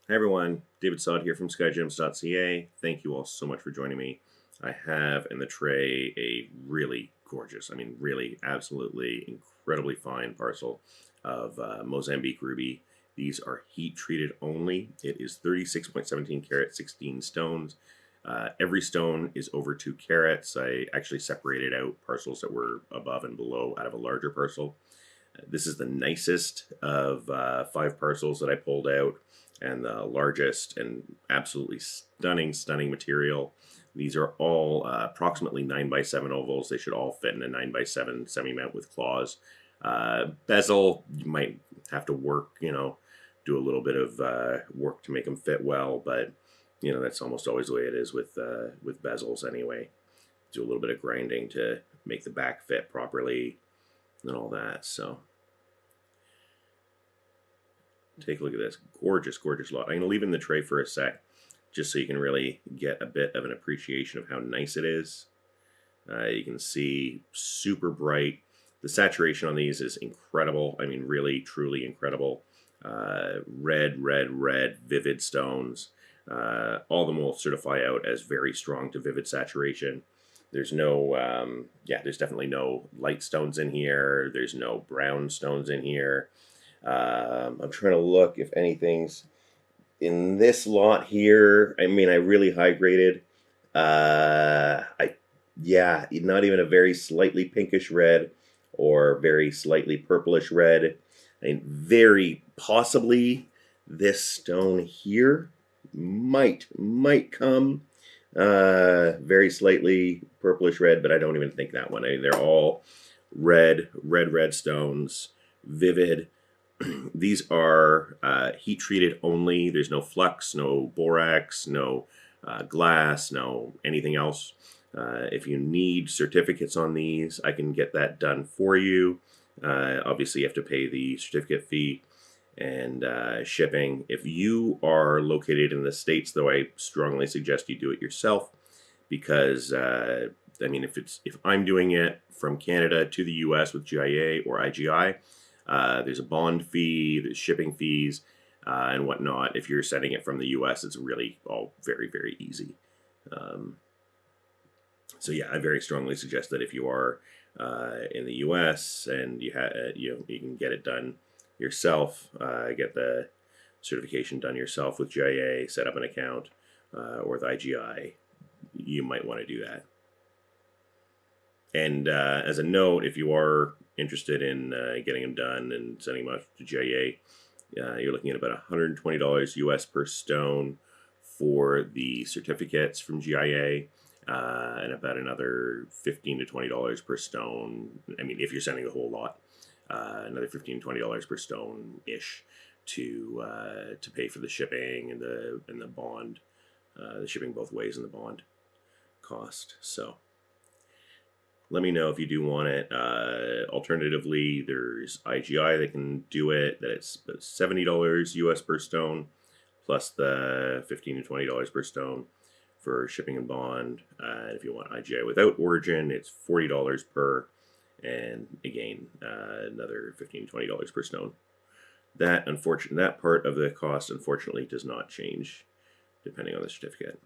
Hi everyone, David Sod here from Skyjems.ca. Thank you all so much for joining me. I have in the tray a really gorgeous, really absolutely incredibly fine parcel of Mozambique ruby. These are heat treated only. It is 36.17 carat, 16 stones. Every stone is over 2 carats. I actually separated out parcels that were above and below out of a larger parcel. This is the nicest of 5 parcels that I pulled out, and the largest and absolutely stunning material. These are all approximately 9x7 ovals. They should all fit in a 9x7 semi-mount with claws. Bezel, you might have to work, do a little bit of work to make them fit well, but that's almost always the way it is with bezels anyway. Do a little bit of grinding to make the back fit properly and all that. So take a look at this gorgeous lot. I'm going to leave it in the tray for a sec just so you can really get a bit of an appreciation of how nice it is. You can see super bright. The saturation on these is incredible. Really truly incredible. Red, vivid stones. All of them will certify out as very strong to vivid saturation. There's no, there's definitely no light stones in here. There's no brown stones in here. I'm trying to look if anything's in this lot here. I really high graded. Not even a very slightly pinkish red or very slightly purplish red. Very possibly this stone here might come very slightly purplish red, but I don't even think that one. They're all red stones, vivid. These are heat treated only. There's no flux, no borax, no glass, no anything else. If you need certificates on these, I can get that done for you. Obviously, you have to pay the certificate fee and shipping. If you are located in the States, though, I strongly suggest you do it yourself because if I'm doing it from Canada to the US with GIA or IGI, there's a bond fee, there's shipping fees, and whatnot. If you're sending it from the US, it's really all very easy. So yeah, I very strongly suggest that if you are in the US and you can get it done yourself, get the certification done yourself with GIA, set up an account, or with IGI, you might want to do that. And as a note, if you are interested in getting them done and sending them out to GIA, you're looking at about $120 US per stone for the certificates from GIA, and about another $15 to $20 per stone. If you're sending the whole lot, another $15 to $20 per stone ish to pay for the shipping and the bond, the shipping both ways and the bond cost. So let me know if you do want it. Alternatively, there's IGI that can do it. That it's $70 US per stone, plus the $15 to $20 per stone for shipping and bond. And if you want IGI without origin, it's $40 per, and again, another $15 to $20 per stone. That part of the cost unfortunately does not change depending on the certificate.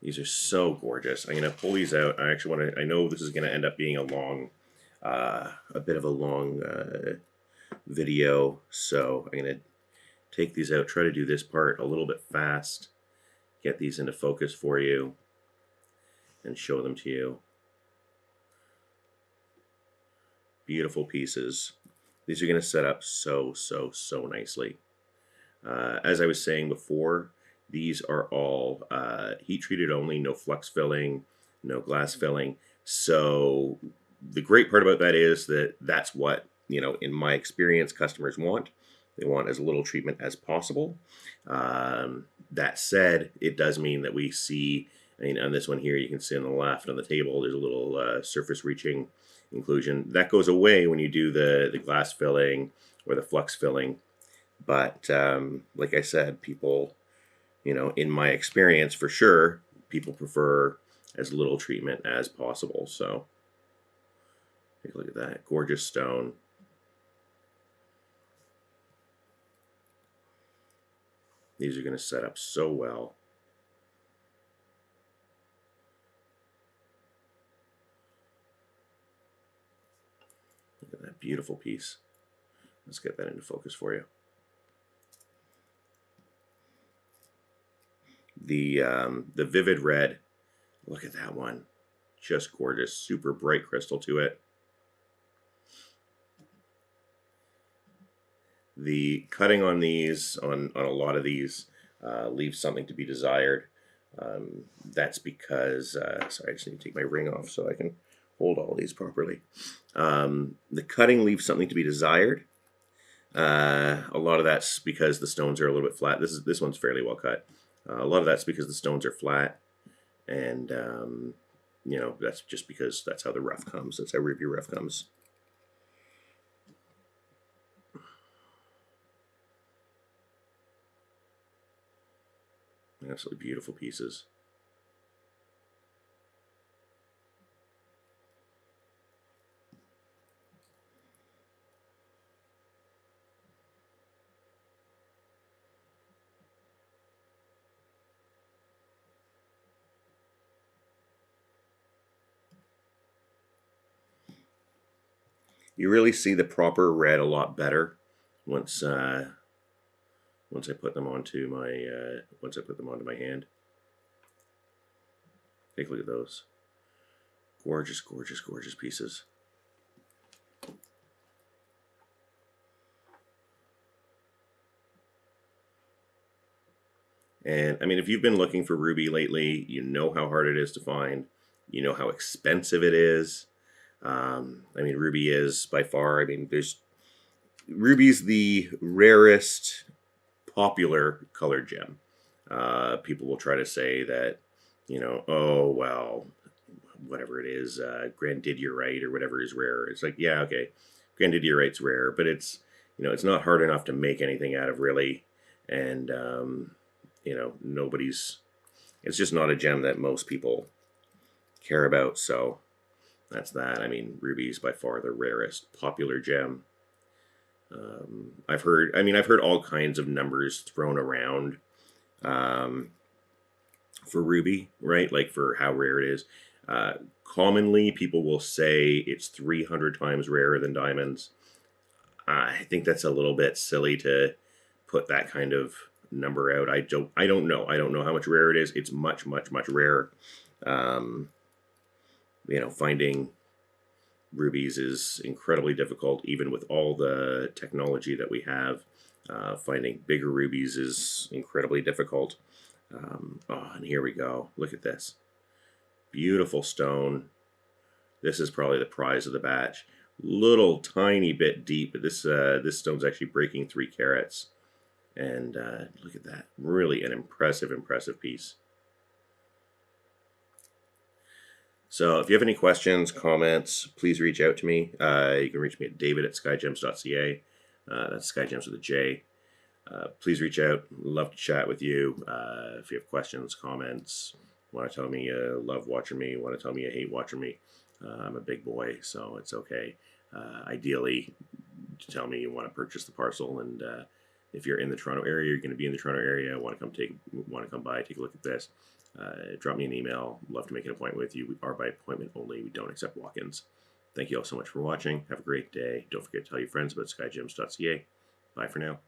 These are so gorgeous. I'm going to pull these out. I know this is going to end up being a bit of a long video, so I'm going to take these out, try to do this part a little bit fast, get these into focus for you, and show them to you. Beautiful pieces. These are going to set up so nicely. As I was saying before, these are all heat treated only, no flux filling, no glass filling. So the great part about that is that's what, in my experience, customers want. They want as little treatment as possible. That said, it does mean that we see, on this one here, you can see on the left on the table, there's a little surface reaching inclusion. That goes away when you do the glass filling or the flux filling. But like I said, people, in my experience, for sure, people prefer as little treatment as possible. So take a look at that. Gorgeous stone. These are going to set up so well. Look at that beautiful piece. Let's get that into focus for you. The vivid red, look at that one. Just gorgeous, super bright crystal to it. The cutting on these, on a lot of these, leaves something to be desired. That's because, sorry, I just need to take my ring off so I can hold all these properly. The cutting leaves something to be desired. A lot of that's because the stones are a little bit flat. This one's fairly well cut. A lot of that's because the stones are flat, and you know, that's just because that's how the rough comes. That's how ruby rough comes. Absolutely beautiful pieces. You really see the proper red a lot better once I put them onto my hand. Take a look at those. Gorgeous, gorgeous, gorgeous pieces. And I mean, if you've been looking for ruby lately, you know how hard it is to find. You know how expensive it is. I mean, ruby is by far, I mean, ruby's the rarest popular color gem. People will try to say that, you know, oh, well, whatever it is, grandidierite or whatever is rare. It's like, yeah, okay, grandidierite's rare, but it's, you know, it's not hard enough to make anything out of really. And, you know, it's just not a gem that most people care about. So that's that. I mean, ruby is by far the rarest popular gem. I've heard all kinds of numbers thrown around for ruby, right? Like for how rare it is. Commonly, people will say it's 300 times rarer than diamonds. I think that's a little bit silly to put that kind of number out. I don't know. I don't know how much rarer it is. It's much, much, much rarer. You know, finding rubies is incredibly difficult, even with all the technology that we have. Finding bigger rubies is incredibly difficult. Oh, and here we go. Look at this. Beautiful stone. This is probably the prize of the batch. Little tiny bit deep, but this stone's actually breaking 3 carats. And look at that. Really an impressive, impressive piece. So if you have any questions, comments, please reach out to me. You can reach me at david@skyjems.ca. That's Skyjems with a J. Please reach out. Love to chat with you. If you have questions, comments, want to tell me you love watching me, want to tell me you hate watching me, I'm a big boy, so it's okay. Ideally, tell me you want to purchase the parcel, and if you're in the Toronto area, you're going to be in the Toronto area, want to come by, take a look at this. Drop me an email. Love to make an appointment with you. We are by appointment only. We don't accept walk-ins. Thank you all so much for watching. Have a great day. Don't forget to tell your friends about skyjems.ca. Bye for now.